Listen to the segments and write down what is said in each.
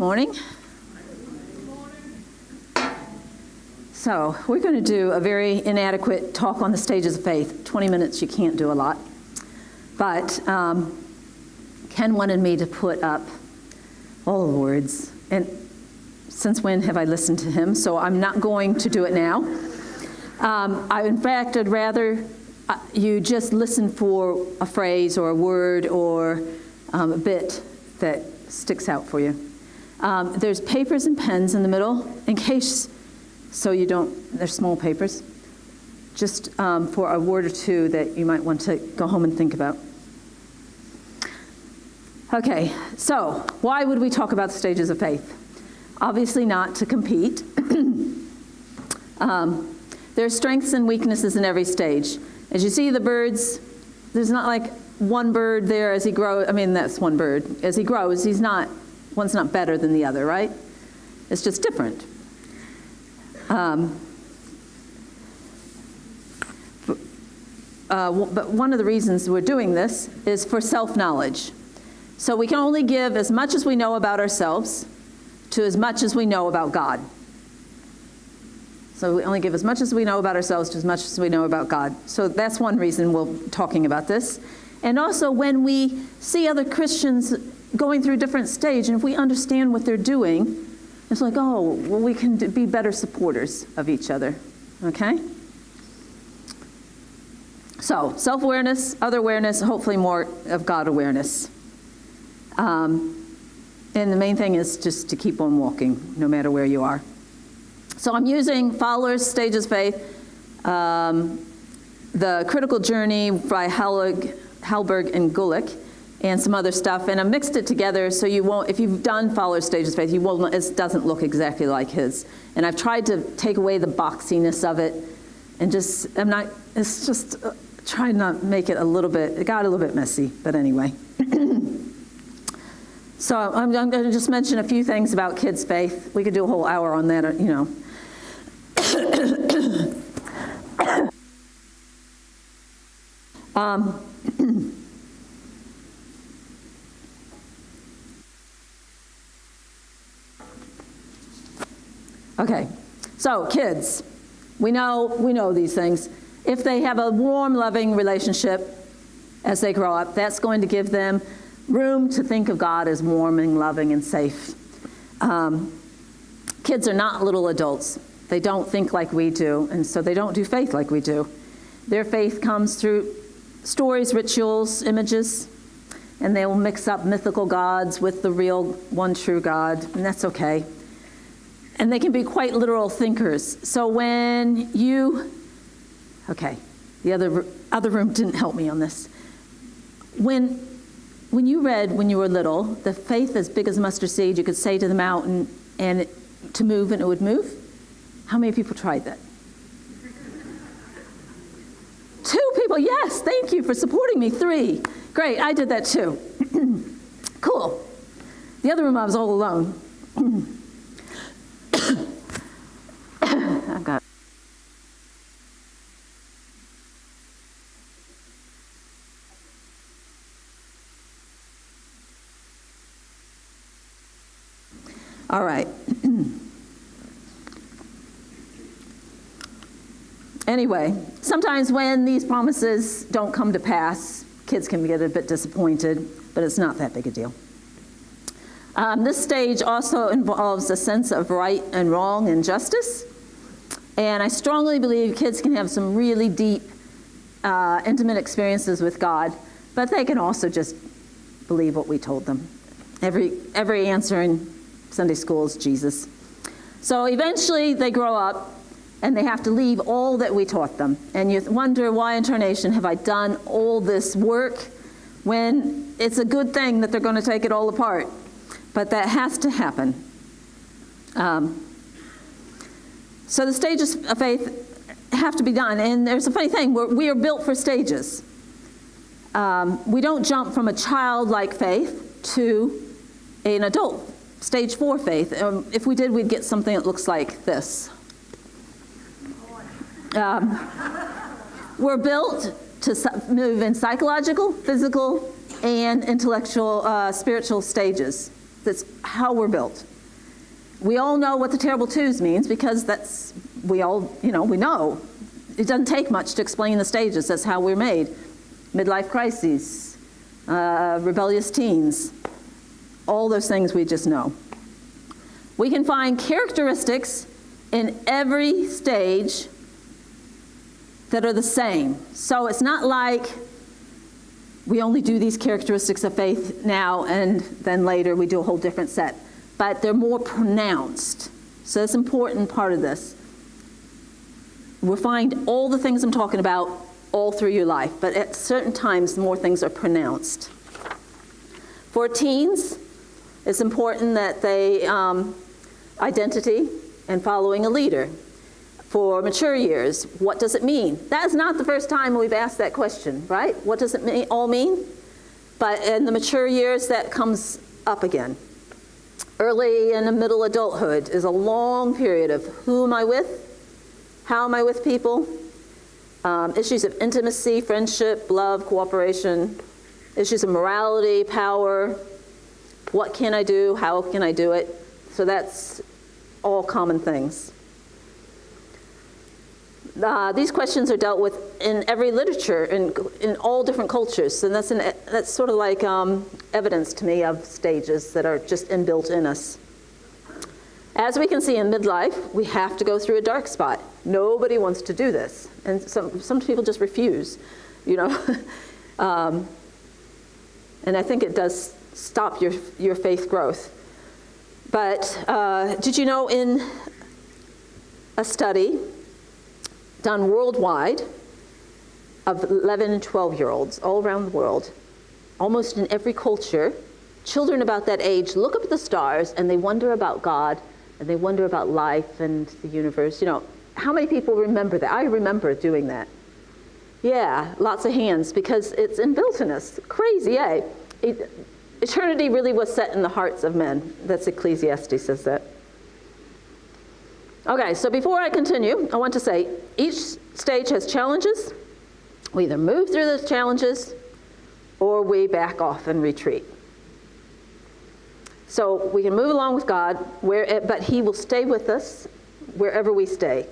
morning. So we're going to do a very inadequate talk on the stages of faith. 20 minutes, you can't do a lot. But Ken wanted me to put up all the words. And since when have I listened to him? So I'm not going to do it now. In fact, I'd rather you just listen for a phrase or a word or a bit that sticks out for you. There's papers and pens in the middle in case, so you don't, they're small papers, just for a word or two that you might want to go home and think about. Okay, so why would we talk about the stages of faith? Obviously not to compete. There's strengths and weaknesses in every stage. As you see the birds, there's not like one bird there as he grows. I mean, that's one bird. As he grows, one's not better than the other, right? It's just different. But one of the reasons we're doing this is for self-knowledge. So we can only give as much as we know about ourselves to as much as we know about God. So we only give as much as we know about ourselves to as much as we know about God. So that's one reason we're talking about this. And also when we see other Christians going through different stages, and if we understand what they're doing, it's like, oh, well, we can be better supporters of each other, okay? So self-awareness, other awareness, hopefully more of God awareness. And the main thing is just to keep on walking, no matter where you are. So I'm using Fowler's Stages of Faith, the Critical Journey by Halberg and Gulick, and some other stuff, and I mixed it together so you won't, if you've done Fowler's Stages of Faith, you won't, it doesn't look exactly like his. And I've tried to take away the boxiness of it, and it's just trying not to make it it got a little bit messy, but anyway. So I'm going to just mention a few things about kids' faith. We could do a whole hour on that, you know. Okay, so kids, we know these things. If they have a warm, loving relationship as they grow up, that's going to give them room to think of God as warm and loving and safe. Kids are not little adults. They don't think like we do, and so they don't do faith like we do. Their faith comes through stories, rituals, images, and they will mix up mythical gods with the real one true God, and that's okay. And they can be quite literal thinkers. So when the other room didn't help me on this. When you read when you were little, the faith as big as mustard seed, you could say to the mountain and to move and it would move. How many people tried that? 2 people, yes, thank you for supporting me. 3, great, I did that too. Cool. The other room I was all alone. I've got all right. Anyway, sometimes when these promises don't come to pass, kids can get a bit disappointed, but it's not that big a deal. This stage also involves a sense of right and wrong and justice. And I strongly believe kids can have some really deep, intimate experiences with God, but they can also just believe what we told them. Every answer in Sunday school is Jesus. So eventually they grow up and they have to leave all that we taught them. And you wonder, why in Tarnation have I done all this work when it's a good thing that they're going to take it all apart? But that has to happen. So the stages of faith have to be done. And there's a funny thing, we are built for stages. We don't jump from a childlike faith to an adult, stage 4 faith. If we did, we'd get something that looks like this. We're built to move in psychological, physical, and intellectual, spiritual stages. That's how we're built. We all know what the terrible twos means because we know. It doesn't take much to explain the stages. That's how we're made. Midlife crises, rebellious teens, all those things we just know. We can find characteristics in every stage that are the same. So it's not like we only do these characteristics of faith now and then later we do a whole different set. But they're more pronounced. So that's an important part of this. We'll find all the things I'm talking about all through your life, but at certain times more things are pronounced. For teens, it's important that they identity and following a leader. For mature years, what does it mean? That is not the first time we've asked that question, right? What does it all mean? But in the mature years, that comes up again. Early and middle adulthood is a long period of who am I with? How am I with people? Issues of intimacy, friendship, love, cooperation. Issues of morality, power. What can I do? How can I do it? So that's all common things. These questions are dealt with in every literature, in all different cultures. And that's sort of like evidence to me of stages that are just inbuilt in us. As we can see in midlife, we have to go through a dark spot. Nobody wants to do this. And some people just refuse, you know. And I think it does stop your faith growth. But did you know in a study done worldwide of 11 and 12-year-olds all around the world, almost in every culture, children about that age look up at the stars and they wonder about God and they wonder about life and the universe. You know, how many people remember that? I remember doing that. Yeah, lots of hands because it's inbuilt in us. Crazy, eh? Eternity really was set in the hearts of men. That's Ecclesiastes says that. Okay, so before I continue, I want to say each stage has challenges. We either move through those challenges or we back off and retreat. So we can move along with God, but He will stay with us wherever we stay.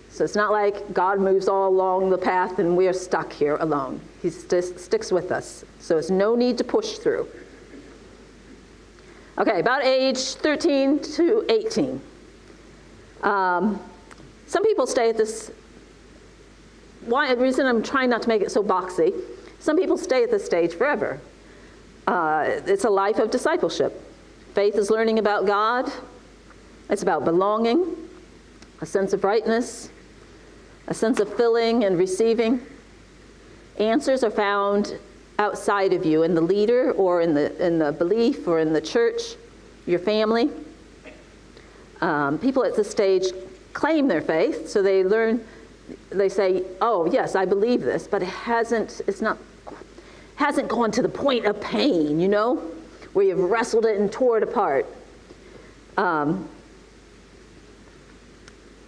So it's not like God moves all along the path and we are stuck here alone. He sticks with us. So there's no need to push through. Okay, about age 13 to 18. Some people stay at this, the reason I'm trying not to make it so boxy, some people stay at this stage forever. It's a life of discipleship. Faith is learning about God. It's about belonging, a sense of rightness, a sense of filling and receiving. Answers are found outside of you, in the leader or in the belief or in the church, your family. People at this stage claim their faith, so they say, oh yes, I believe this, but it hasn't gone to the point of pain, you know, where you've wrestled it and tore it apart.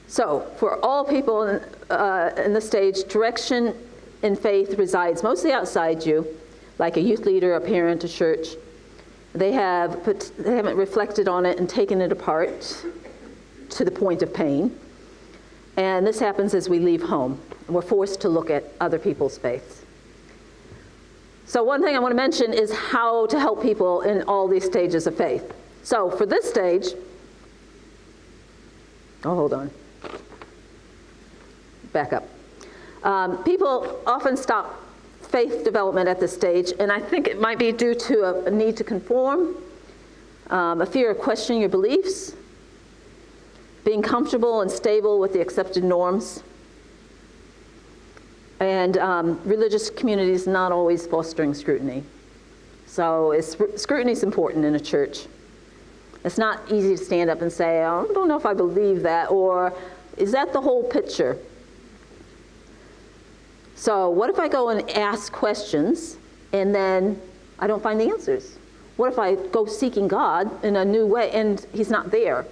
So for all people in this stage, direction in faith resides mostly outside you, like a youth leader, a parent, a church. They haven't reflected on it and taken it apart to the point of pain. And this happens as we leave home. We're forced to look at other people's faiths. So one thing I want to mention is how to help people in all these stages of faith. So for this stage, hold on. Back up. People often stop faith development at this stage, and I think it might be due to a need to conform, a fear of questioning your beliefs, being comfortable and stable with the accepted norms, and religious communities not always fostering scrutiny. So scrutiny is important in a church. It's not easy to stand up and say, I don't know if I believe that, or is that the whole picture? So what if I go and ask questions and then I don't find the answers? What if I go seeking God in a new way and He's not there?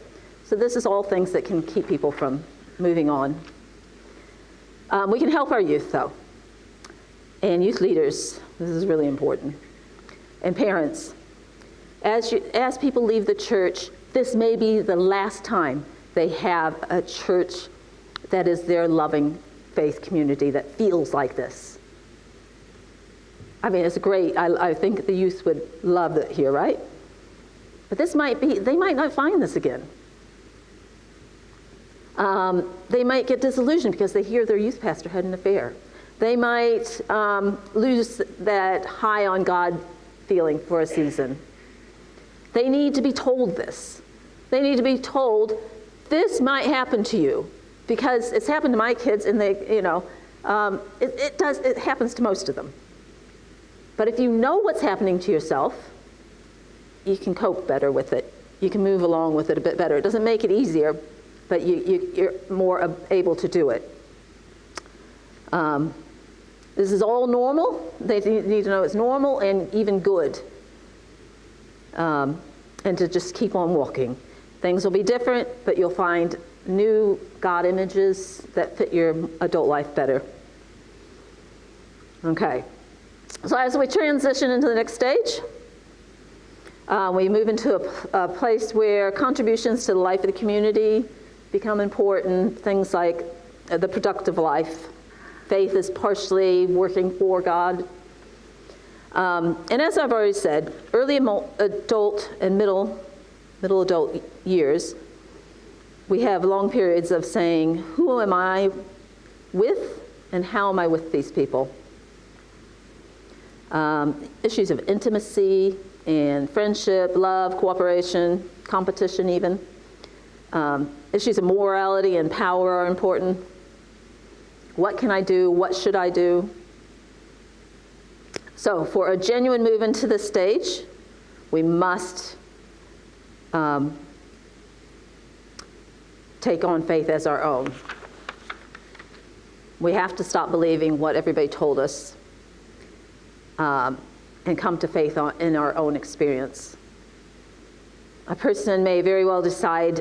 So this is all things that can keep people from moving on. We can help our youth, though, and youth leaders. This is really important, and parents. As people leave the church, this may be the last time they have a church that is their loving faith community that feels like this. I mean, it's great. I think the youth would love it here, right? But they might not find this again. They might get disillusioned because they hear their youth pastor had an affair. They might lose that high on God feeling for a season. They need to be told this. They need to be told, this might happen to you, because it's happened to my kids, and it happens to most of them. But if you know what's happening to yourself, you can cope better with it. You can move along with it a bit better. It doesn't make it easier, but you're more able to do it. This is all normal. They need to know it's normal and even good. And to just keep on walking. Things will be different, but you'll find new God images that fit your adult life better. Okay. So as we transition into the next stage, we move into a place where contributions to the life of the community become important. Things like the productive life. Faith is partially working for God. And as I've already said, early adult and middle adult years, we have long periods of saying, who am I with and how am I with these people? Issues of intimacy and friendship, love, cooperation, competition even. Issues of morality and power are important. What can I do? What should I do? So for a genuine move into this stage, we must take on faith as our own. We have to stop believing what everybody told us and come to faith in our own experience. A person may very well decide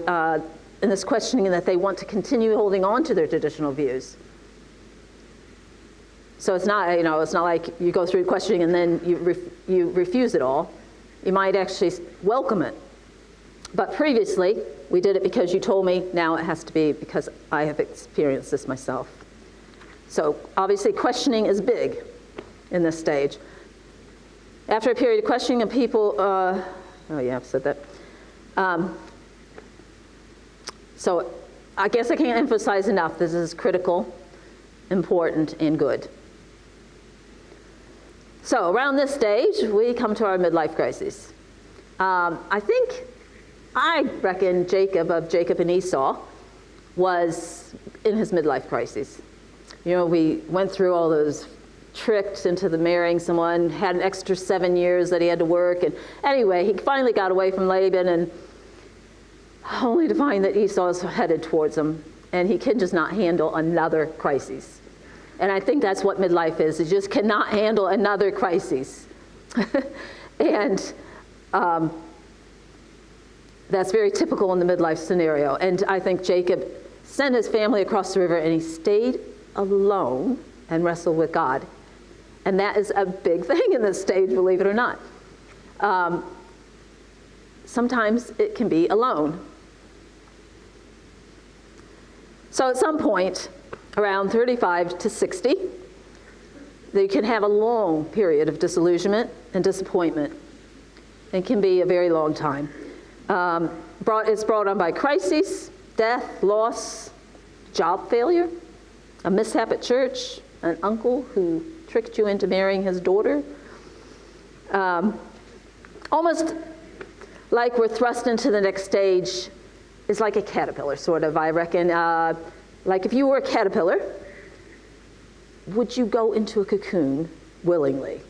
in this questioning that they want to continue holding on to their traditional views. So it's not like you go through questioning and then you refuse it all. You might actually welcome it. But previously, we did it because you told me. Now it has to be because I have experienced this myself. So obviously, questioning is big in this stage. After a period of questioning, and people, I've said that. So I guess I can't emphasize enough. This is critical, important, and good. So around this stage, we come to our midlife crises. I reckon Jacob of Jacob and Esau was in his midlife crisis. You know, we went through all those tricks into the marrying someone, had an extra 7 years that he had to work, and anyway, he finally got away from Laban, and only to find that Esau is headed towards him, and he can just not handle another crisis. And I think that's what midlife is. You just cannot handle another crisis. And that's very typical in the midlife scenario. And I think Jacob sent his family across the river, and he stayed alone and wrestled with God. And that is a big thing in this stage, believe it or not. Sometimes it can be alone. So at some point, around 35 to 60, you can have a long period of disillusionment and disappointment. It can be a very long time. It's brought on by crises, death, loss, job failure, a mishap at church, an uncle who tricked you into marrying his daughter. Almost like we're thrust into the next stage is like a caterpillar, sort of, I reckon. Like if you were a caterpillar, would you go into a cocoon willingly?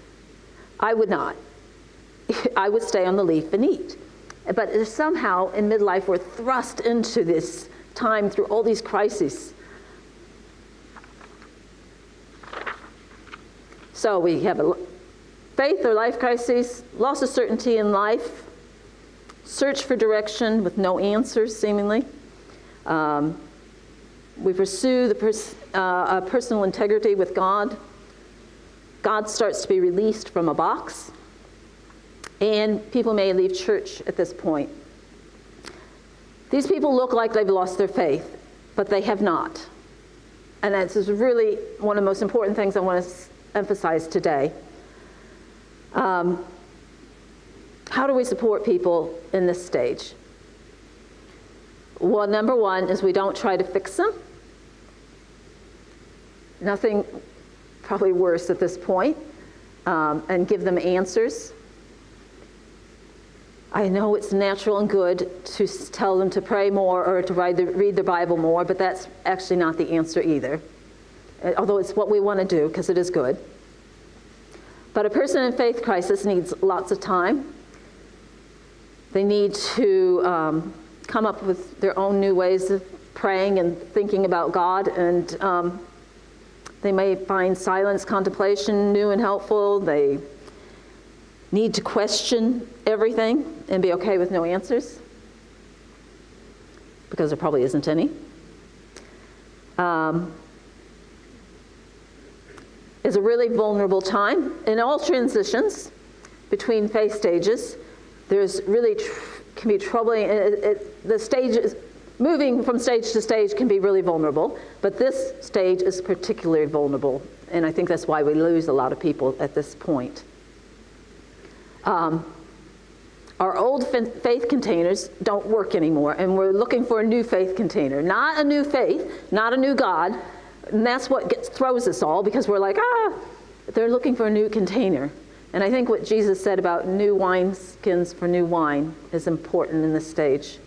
I would not. I would stay on the leaf and eat. But somehow in midlife we're thrust into this time through all these crises. So we have a faith or life crisis, loss of certainty in life, search for direction with no answers seemingly. We pursue personal integrity with God. God starts to be released from a box. and people may leave church at this point. These people look like they've lost their faith, but they have not. And this is really one of the most important things I want to emphasize today. How do we support people in this stage? Well, number one is we don't try to fix them. Nothing probably worse at this point, and give them answers. I know it's natural and good to tell them to pray more or to read the Bible more, but that's actually not the answer either, although it's what we want to do because it is good. But a person in faith crisis needs lots of time. They need to come up with their own new ways of praying and thinking about God, and they may find silence, contemplation new and helpful. They need to question everything and be okay with no answers, because there probably isn't any. It's a really vulnerable time. In all transitions between faith stages, there's really can be troubling. The stages, moving from stage to stage can be really vulnerable, but this stage is particularly vulnerable, and I think that's why we lose a lot of people at this point. Our old faith containers don't work anymore, and we're looking for a new faith container. Not a new faith, not a new God, and that's what throws us all, because we're like, they're looking for a new container. And I think what Jesus said about new wineskins for new wine is important in this stage.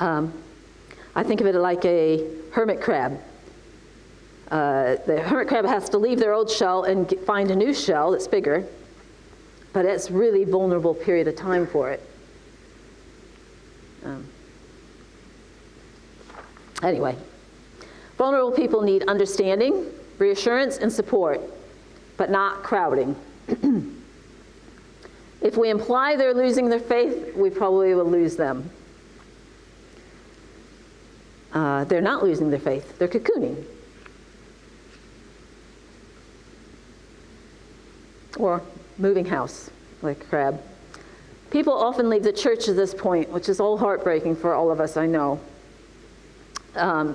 I think of it like a hermit crab. The hermit crab has to leave their old shell and find a new shell that's bigger, but it's really vulnerable period of time for it. Anyway, vulnerable people need understanding, reassurance, and support, but not crowding. If we imply they're losing their faith, we probably will lose them. They're not losing their faith, they're cocooning. Or moving house, like a crab. People often leave the church at this point, which is all heartbreaking for all of us, I know.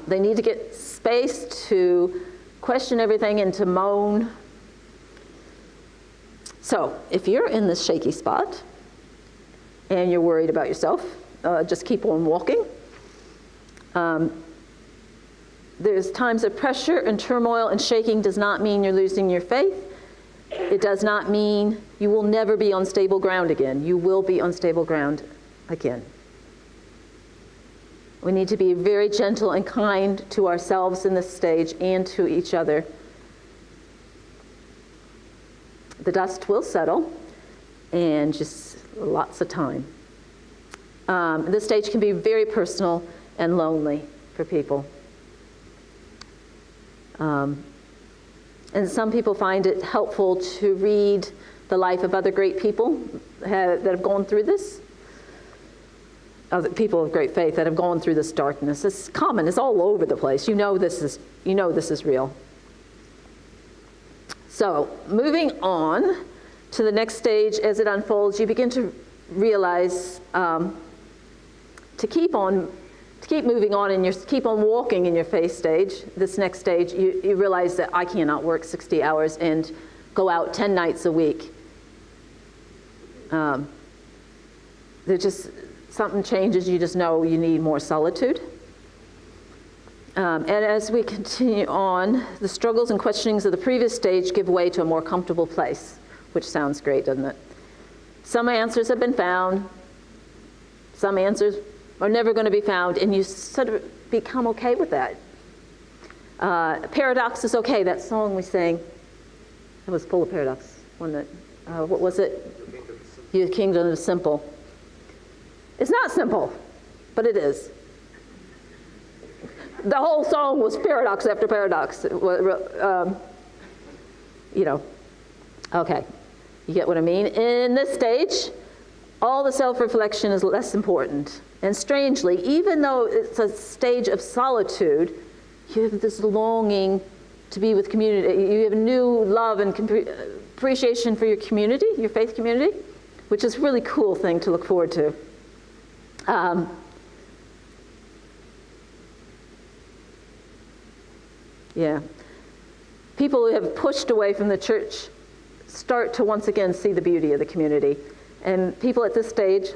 They need to get space to question everything and to moan. So, if you're in this shaky spot and you're worried about yourself, just keep on walking. There's times of pressure and turmoil, and shaking does not mean you're losing your faith. It does not mean you will never be on stable ground again. You will be on stable ground again. We need to be very gentle and kind to ourselves in this stage and to each other. The dust will settle, and just lots of time. This stage can be very personal and lonely for people. And some people find it helpful to read the life of other great people that have gone through this. Other people of great faith that have gone through this darkness. It's common. It's all over the place. You know this is real. So, moving on to the next stage as it unfolds, you begin to realize to keep moving on and keep on walking in your faith stage. This next stage, you realize that I cannot work 60 hours and go out 10 nights a week. Something changes. You just know you need more solitude. And as we continue on, the struggles and questionings of the previous stage give way to a more comfortable place, which sounds great, doesn't it? Some answers have been found. Some answers are never going to be found, and you sort of become okay with that. Paradox is okay. That song we sang, it was full of paradox. What was it? Your kingdom is simple. It's not simple, but it is. The whole song was paradox after paradox. Okay, you get what I mean? In this stage, all the self-reflection is less important. And strangely, even though it's a stage of solitude, you have this longing to be with community. You have new love and appreciation for your community, your faith community. which is a really cool thing to look forward to. Yeah. People who have pushed away from the church start to once again see the beauty of the community. And people at this stage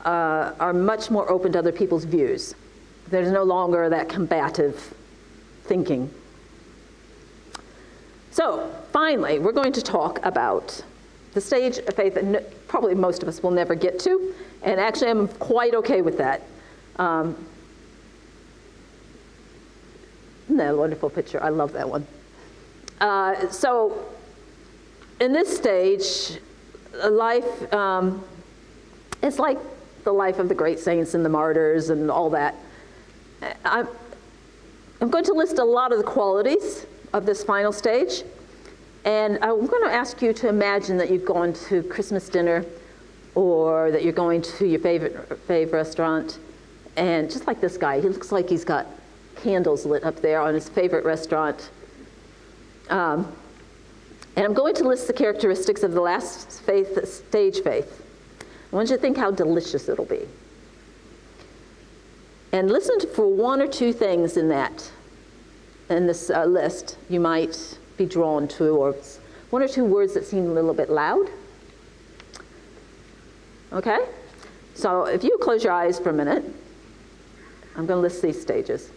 are much more open to other people's views. There's no longer that combative thinking. So, finally, we're going to talk about the stage of faith that probably most of us will never get to, and actually I'm quite okay with that. Isn't that a wonderful picture? I love that one. So, in this stage, life is like the life of the great saints and the martyrs and all that. I'm going to list a lot of the qualities of this final stage, and I'm going to ask you to imagine that you've gone to Christmas dinner, or that you're going to your favorite restaurant, and just like this guy, he looks like he's got candles lit up there on his favorite restaurant. And I'm going to list the characteristics of the last stage faith. I want you to think how delicious it'll be. And listen for one or two things in this list you might be drawn to, or one or two words that seem a little bit loud. Okay? So if you close your eyes for a minute, I'm going to list these stages.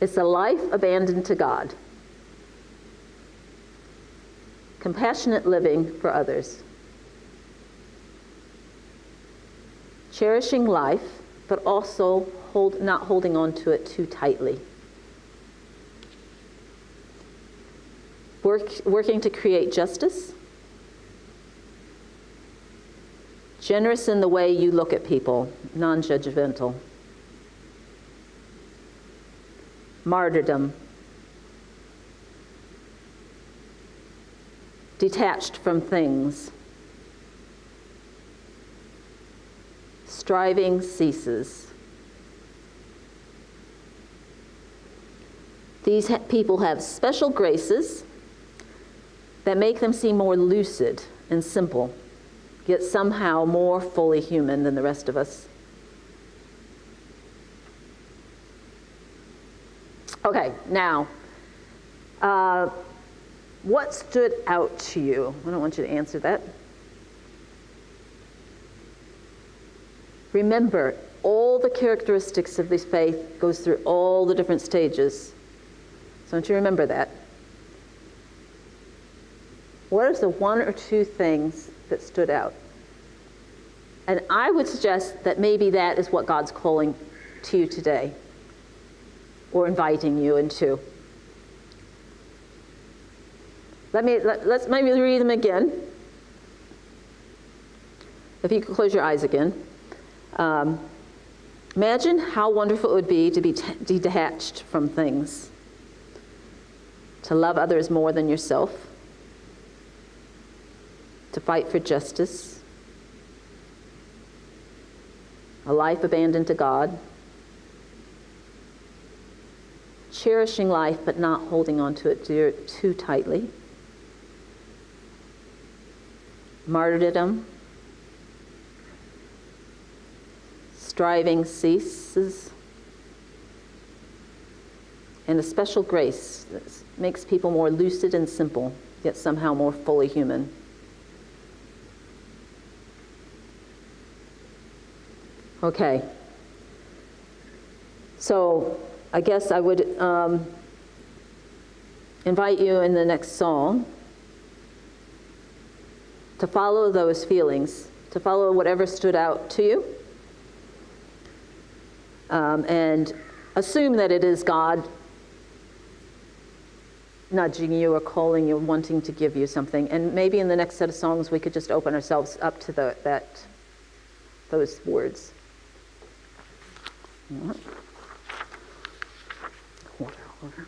It's a life abandoned to God. Compassionate living for others. Cherishing life, but also not holding on to it too tightly. Working to create justice. Generous in the way you look at people, non-judgmental. Martyrdom. Detached from things. Striving ceases. These people have special graces that make them seem more lucid and simple, yet somehow more fully human than the rest of us. Okay, now, what stood out to you? I don't want you to answer that. Remember, all the characteristics of this faith goes through all the different stages. So don't you remember that? What are the one or two things that stood out? And I would suggest that maybe that is what God's calling to you today, or inviting you into. Let's maybe read them again. If you could close your eyes again. Imagine how wonderful it would be to be detached from things, to love others more than yourself, to fight for justice, a life abandoned to God, cherishing life but not holding on to it too tightly, martyrdom, striving ceases, and a special grace that makes people more lucid and simple, yet somehow more fully human. Okay. So I guess I would invite you in the next song to follow those feelings, to follow whatever stood out to you, and assume that it is God nudging you or calling you, wanting to give you something. And maybe in the next set of songs we could just open ourselves up to those words. Water.